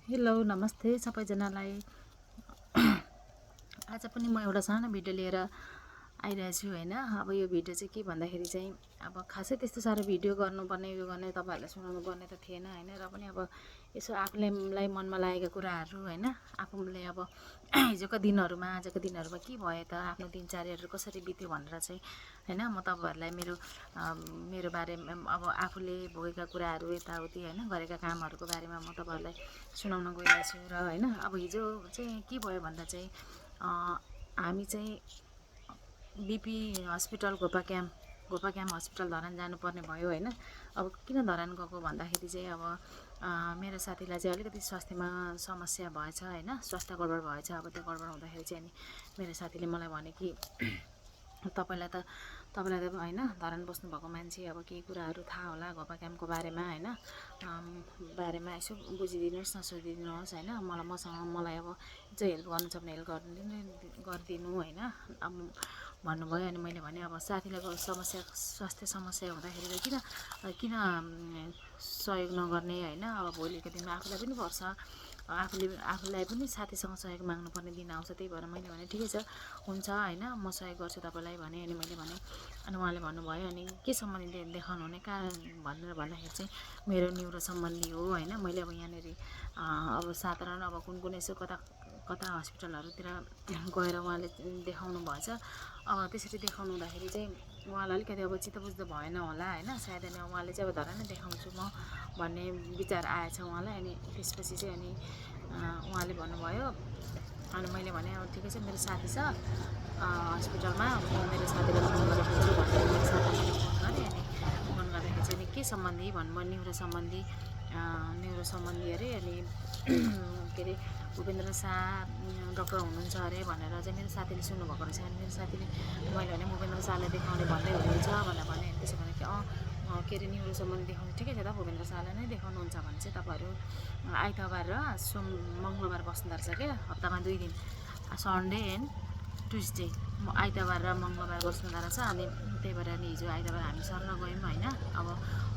Hello नमस्ते सबैजनालाई। आज पनि म एउटा सानो भिडियो लिएर आइरहेको छु हैन। अब यो भिडियो चाहिँ के भन्दाखेरि चाहिँ अब खासै त्यस्तो साह्रो भिडियो गर्नुपर्ने यो गर्ने तपाईँहरूलाई सुनाउनु पर्ने त थिएन हैन। र पनि अब यसो आफूलाई मनमा लागेका कुराहरू हैन, आफूले अब हिजोका दिनहरूमा आजको दिनहरूमा के भयो त, आफ्नो दिनचर्याहरू कसरी बित्यो भनेर चाहिँ हैन म तपाईँहरूलाई मेरो बारेमा अब आफूले भोगेका कुराहरू यताउति हैन गरेका कामहरूको बारेमा म तपाईँहरूलाई सुनाउन गइरहेको छु। र हैन अब हिजो चाहिँ के भयो भन्दा चाहिँ हामी चाहिँ BP hospital Ghopa camp hospital Dharan जानुपर्ने भयो हैन। अब किन धरान गएको भन्दाखेरि चाहिँ अब मेरो साथीलाई चाहिँ अलिकति स्वास्थ्यमा समस्या भएछ हैन, स्वास्थ्य गडबड भएछ। अब त्यो गडबड हुँदाखेरि चाहिँ अनि मेरो साथीले मलाई भने कि तपाईँलाई त हैन धरान बस्नुभएको मान्छे अब केही कुराहरू थाहा होला घोपा क्याम्पको बारेमा हैन, बारेमा यसो बुझिदिनुहोस् न, सोधिदिनुहोस् हैन, मलाई अब जो हेल्प गर्नु छ भने हेल्प गरिदिनु हैन अब भन्नुभयो। अनि मैले भने अब साथीलाई स्वास्थ्य समस्या हुँदाखेरि किन सहयोग नगर्ने हैन। अब भोलिको दिनमा आफूलाई पनि पर्छ, आफूलाई पनि साथीसँग सहयोग माग्नुपर्ने दिन आउँछ। त्यही भएर मैले भने ठिकै छ हुन्छ हैन, म सहयोग गर्छु तपाईँलाई भने। अनि मैले भने अनि उहाँले भन्नुभयो अनि के सम्बन्धी देखाउनु हुने कारण भनेर भन्दाखेरि चाहिँ मेरो न्युरो सम्बन्धी हो हैन। मैले अब यहाँनिर अब साधारण अब कुन यसो कता हस्पिटलहरूतिर गएर उहाँले देखाउनु भएछ। अब त्यसरी देखाउनु हुँदाखेरि चाहिँ उहाँलाई अलिकति अब चित्त बुझ्दो भएन होला हैन, सायद। अनि उहाँले चाहिँ अब धरानै देखाउँछु म भन्ने विचार आएछ उहाँलाई। अनि त्यसपछि चाहिँ अनि उहाँले भन्नुभयो। अनि मैले भने अब ठिकै छ, मेरो साथी छ हस्पिटलमा, म मेरो साथीलाई फोन गरेर बुझ्छु भनेर मेरो साथीलाई फोन गरेँ। अनि फोन गर्दाखेरि चाहिँ के सम्बन्धी भन्नुभयो, न्युरो सम्बन्धी अरे। अनि के अरे भूपेन्द्र शाह डक्टर हुनुहुन्छ अरे भनेर चाहिँ मेरो साथीले सुन्नुभएको रहेछ। अनि मेरो साथीले मैले भने भूपेन्द्र शाहलाई देखाउने भन्दै हुनुहुन्छ भनेर भने। त्यसो भने कि के अरे न्युरो सम्बन्धी देखाउनु, ठिकै छ त भूपेन्द्र शाहलाई नै देखाउनुहुन्छ भने चाहिँ तपाईँहरू आइतबार र मङ्गलबार बस्दो रहेछ क्या, हप्तामा 2 दिन, सन्डे एन्ड ट्युसडे, आइतबार र मङ्गलबार बस्नु रहेछ। अनि त्यही भएर नि हिजो आइतबार हामी सर्न गयौँ होइन। अब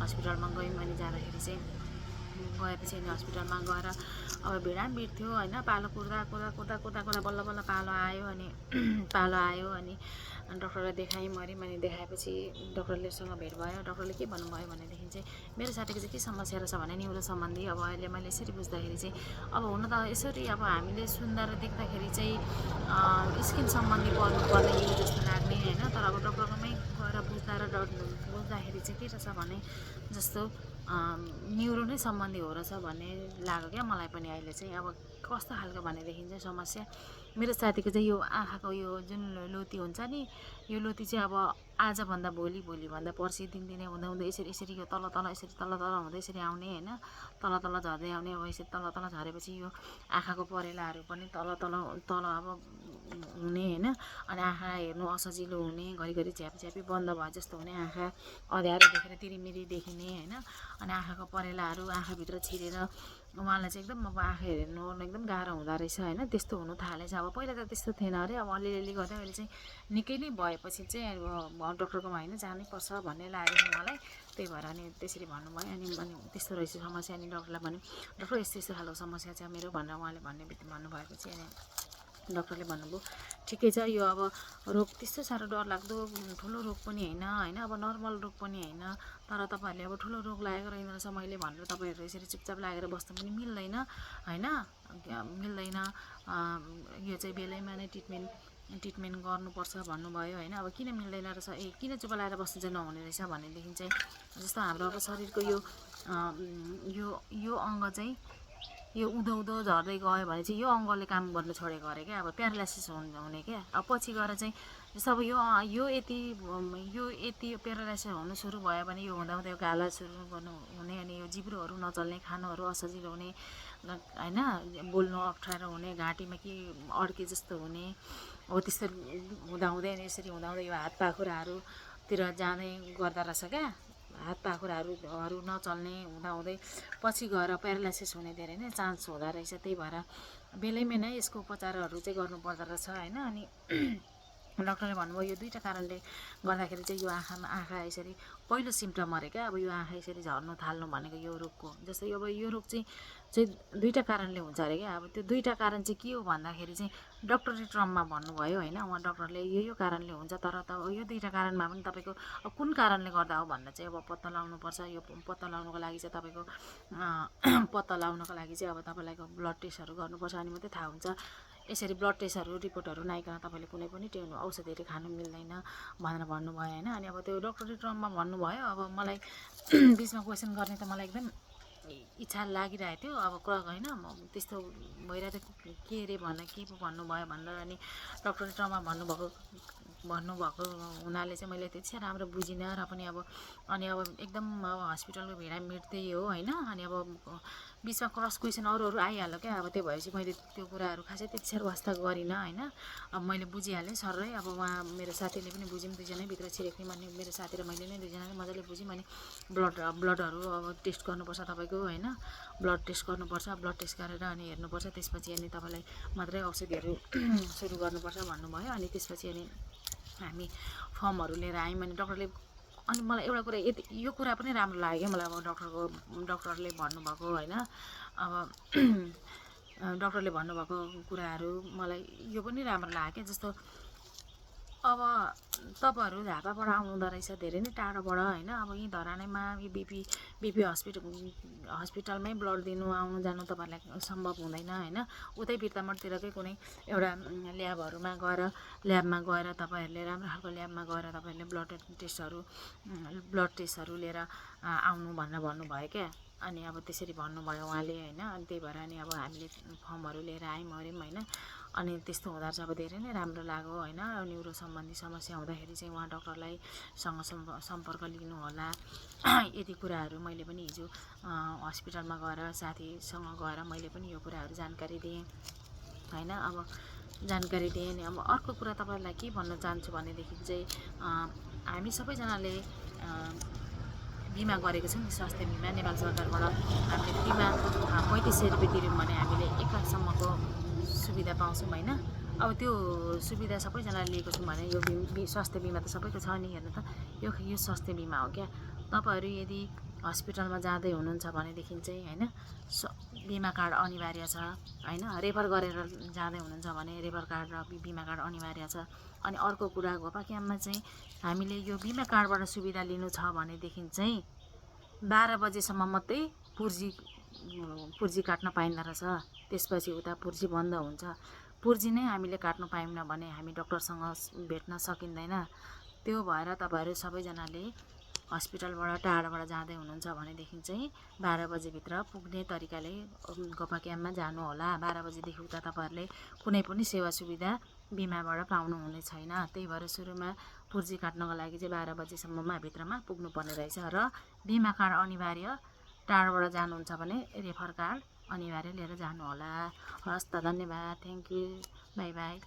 हस्पिटलमा गयौँ। अनि जाँदाखेरि चाहिँ गएपछि अनि हस्पिटलमा गएर अब भिड थियो होइन। पालो कुर्दा बल्ल पालो आयो। अनि पालो आयो अनि डक्टरलाई देखाएँ मऱ्यौँ। अनि देखाएपछि डक्टरलेसँग भेट भयो। डक्टरले के भन्नुभयो भनेदेखि चाहिँ मेरो साथीको चाहिँ के समस्या रहेछ भने न्युरो सम्बन्धी। अब अहिले मैले यसरी बुझ्दाखेरि चाहिँ अब हुन त यसरी अब हामीले सुन्दा र देख्दाखेरि चाहिँ स्किन सम्बन्धी पर्ने यो जस्तो लाग्ने होइन। तर अब डक्टरकोमै गएर बुझ्दाखेरि चाहिँ के रहेछ भने जस्तो न्युरो नै सम्बन्धी हो रहेछ भन्ने लाग्यो क्या मलाई पनि अहिले चाहिँ। अब कस्तो खालको भनेदेखि चाहिँ समस्या मेरो साथीको चाहिँ यो आँखाको यो जुन लोती हुन्छ नि, यो लोती चाहिँ अब आजभन्दा भोलिभन्दा पर्सि दिनदिनै हुँदै यसरी यो तल हुँदै यसरी आउने होइन, तल झर्दै आउने। अब यसरी तल झरेपछि यो आँखाको परेलाहरू पनि तल अब हुने होइन। अनि आँखा हेर्नु असजिलो हुने, घरिघरि झ्यापी बन्द भए जस्तो हुने, आँखा अँध्यारो देखेर तिरिमिरी देखिने होइन। अनि आँखाको परेलाहरू आँखाभित्र छिरेर उहाँलाई चाहिँ एकदम अब आँखा हेर्नु एकदम गाह्रो हुँदो रहेछ होइन। त्यस्तो हुनु थालेछ। अब पहिला त त्यस्तो थिएन अरे। अब अलिअलि गर्दै अहिले चाहिँ निकै नै भएपछि चाहिँ अब डक्टरकोमा होइन जानैपर्छ भन्ने लाग्यो मलाई। त्यही भएर अनि त्यसरी भन्नुभयो। अनि त्यस्तो रहेछ समस्या। अनि डक्टरलाई भन्यो डक्टर यस्तो खालको समस्या छ मेरो भनेर उहाँले भन्नुभएपछि अनि डक्टरले भन्नुभयो ठिकै छ, यो अब रोग त्यस्तो साह्रो डरलाग्दो ठुलो रोग पनि होइन, अब नर्मल रोग पनि होइन। तर तपाईँहरूले अब ठुलो रोग लागेको रहेन रहेछ मैले भनेर तपाईँहरू यसरी चुपचाप लागेर बस्नु पनि मिल्दैन होइन, मिल्दैन। यो चाहिँ बेलैमा नै ट्रिटमेन्ट गर्नुपर्छ भन्नुभयो होइन। अब किन मिल्दैन रहेछ, किन चुप लाएर बस्नु चाहिँ नहुने रहेछ भनेदेखि चाहिँ जस्तो हाम्रो अब शरीरको यो अङ्ग चाहिँ यो उँधो झर्दै गयो भने चाहिँ यो अङ्गले काम गर्नु छोडेको अरे क्या। अब प्यारालाइसिस हुने क्या। अब पछि गएर चाहिँ जस्तो अब यो यति प्यारालाइसिस हुनु सुरु भयो भने यो हुँदा घाला सुरु गर्नु हुने। अनि यो जिब्रोहरू नचल्ने, खानुहरू असजिलो हुने होइन, बोल्नु अप्ठ्यारो हुने, घाँटीमा के अड्के जस्तो हुने। हो त्यस्तो हुँदाहुँदै अनि यसरी हुँदाहुँदै यो हात पाखुराहरूतिर जाँदै गर्दा रहेछ क्या। हात पाखुराहरू नचल्ने हुँदाहुँदै पछि गएर प्यारालाइसिस हुने धेरै नै चान्स हुँदो रहेछ। त्यही भएर बेलैमा नै यसको उपचारहरू चाहिँ गर्नुपर्दो रहेछ होइन। अनि डक्टरले भन्नुभयो यो 2टा कारणले गर्दाखेरि चाहिँ यो आँखा यसरी पहिलो सिम्पटम अरे क्या। अब यो आँखा यसरी झर्नु थाल्नु भनेको यो रोगको, जस्तै अब यो रोग चाहिँ चाहिँ दुईवटा कारणले हुन्छ अरे क्या। अब त्यो दुईवटा कारण चाहिँ के हो भन्दाखेरि चाहिँ डक्टरी टर्ममा भन्नुभयो होइन, उहाँ डक्टरले यो कारणले हुन्छ, तर यो दुईवटा कारणमा पनि तपाईँको कुन कारणले गर्दा हो भनेर चाहिँ अब पत्ता लगाउनुपर्छ। यो पत्ता लगाउनुको लागि चाहिँ तपाईँको पत्ता लगाउनको लागि चाहिँ अब तपाईँलाई ब्लड टेस्टहरू गर्नुपर्छ, अनि मात्रै थाहा हुन्छ। यसरी ब्लड टेस्टहरू रिपोर्टहरू नआइकन तपाईँले कुनै पनि औषधिहरू खानु मिल्दैन भनेर भन्नुभयो होइन। अनि अब त्यो डक्टरी टर्ममा भन्नुभयो। अब मलाई बिचमा क्वेसन गर्ने त मलाई एकदम इच्छा लागिरहेको थियो। अब होइन म त्यस्तो भइरहेको थियो, के अरे के पो भन्नुभयो भनेर। अनि डक्टरी टर्ममा भन्नुभएको हुनाले चाहिँ मैले त्यति राम्रो बुझिनँ र पनि अब अनि अब एकदम अब हस्पिटलको भिड त्यही हो होइन। अनि अब बिचमा क्रस क्वेसन अरू आइहाल्यो क्या। अब त्यो भएपछि मैले त्यो कुराहरू खासै त्यति साह्रो वास्ता गरिनँ होइन। अब मैले बुझिहालेँ सरै। अब उहाँ मेरो साथीले पनि बुझ्यौँ, दुईजनै भित्र छिरेको थियौँ। अनि मेरो साथी र मैले नै दुईजनाले मजाले बुझ्यौँ। अनि ब्लडहरू अब टेस्ट गर्नुपर्छ तपाईँको होइन, ब्लड टेस्ट गर्नुपर्छ, ब्लड टेस्ट गरेर अनि हेर्नुपर्छ, त्यसपछि अनि तपाईँलाई मात्रै औषधिहरू सुरु गर्नुपर्छ भन्नुभयो। अनि त्यसपछि अनि हामी फर्महरू लिएर आयौँ। अनि डक्टरले अनि मलाई एउटा कुरा यो कुरा पनि राम्रो लाग्यो क्या मलाई। अब डक्टरले भन्नुभएको होइन, अब डक्टरले भन्नुभएको कुराहरू मलाई यो पनि राम्रो लाग्यो क्या। जस्तो अब तपाईँहरू झापाबाट आउनुहुँदो रहेछ, धेरै नै टाढोबाट होइन। अब यहीँ धरानैमा बिपी हस्पिटलमै ब्लड दिनु आउनु जानु तपाईँहरूलाई सम्भव हुँदैन होइन। उतै भित्रमटतिरकै कुनै एउटा ल्याबमा गएर तपाईँहरूले राम्रो खालको ल्याबमा गएर तपाईँहरूले ब्लड टेस्टहरू लिएर आउनु भनेर भन्नुभयो क्या। अनि अब त्यसरी भन्नुभयो उहाँले होइन। अनि त्यही भएर अनि अब हामीले फर्महरू लिएर आयौँ होइन। अनि त्यस्तो हुँदा चाहिँ अब धेरै नै राम्रो लाग्यो होइन। न्युरो सम्बन्धी समस्या हुँदाखेरि चाहिँ उहाँ डक्टरलाई सम्पर्क लिनु होला। यति कुराहरू मैले पनि हिजो हस्पिटलमा गएर साथीसँग गएर मैले पनि यो कुराहरू जानकारी दिएँ होइन। अब जानकारी दिएँ। अनि अब अर्को कुरा तपाईँहरूलाई के भन्न चाहन्छु भनेदेखि चाहिँ हामी सबैजनाले बिमा गरेको छौँ नि, स्वास्थ्य बिमा नेपाल सरकारबाट हामीले बिमा 3500 रुपियाँ तिर्यौँ भने हामीले 1 लाखसम्मको सुविधा पाउँछौँ होइन। अब त्यो सुविधा सबैजनाले लिएको छौँ भने यो स्वास्थ्य बिमा त सबैको छ नि। हेर्नु त यो स्वास्थ्य बिमा हो क्या। तपाईँहरू यदि हस्पिटलमा जाँदै हुनुहुन्छ भनेदेखि चाहिँ होइन बिमा कार्ड अनिवार्य छ होइन। रेफर गरेर जाँदै हुनुहुन्छ भने रेफर कार्ड र बिमा कार्ड अनिवार्य छ। अनि अर्को कुरा घोपाक्याममा चाहिँ हामीले यो बिमा कार्डबाट सुविधा लिनु छ भनेदेखि चाहिँ 12 बजेसम्म मात्रै पुर्जी काट्न पाइँदो रहेछ। त्यसपछि उता पुर्जी बन्द हुन्छ। पुर्जी नै हामीले काट्नु पाएनौँ भने हामी डक्टरसँग भेट्न सकिँदैन। त्यो भएर तपाईँहरू सबैजनाले हस्पिटलबाट टाढाबाट जाँदै हुनुहुन्छ भनेदेखि चाहिँ 12 बजेभित्र पुग्ने तरिकाले घोपाक्याममा जानु होला। 12 बजेदेखि उता तपाईँहरूले कुनै पनि सेवा सुविधा बिमाबाट पाउनु हुने छैन। त्यही भएर सुरुमा पुर्जी काट्नको लागि चाहिँ 12 बजेसम्ममा भित्रमा पुग्नुपर्ने रहेछ। र बिमा कार्ड अनिवार्य, टाढोबाट जानुहुन्छ भने रेफर कार्ड अनिवार्य लिएर जानु होला। हस् त, धन्यवाद, थ्याङ्क यू, बाई बाई।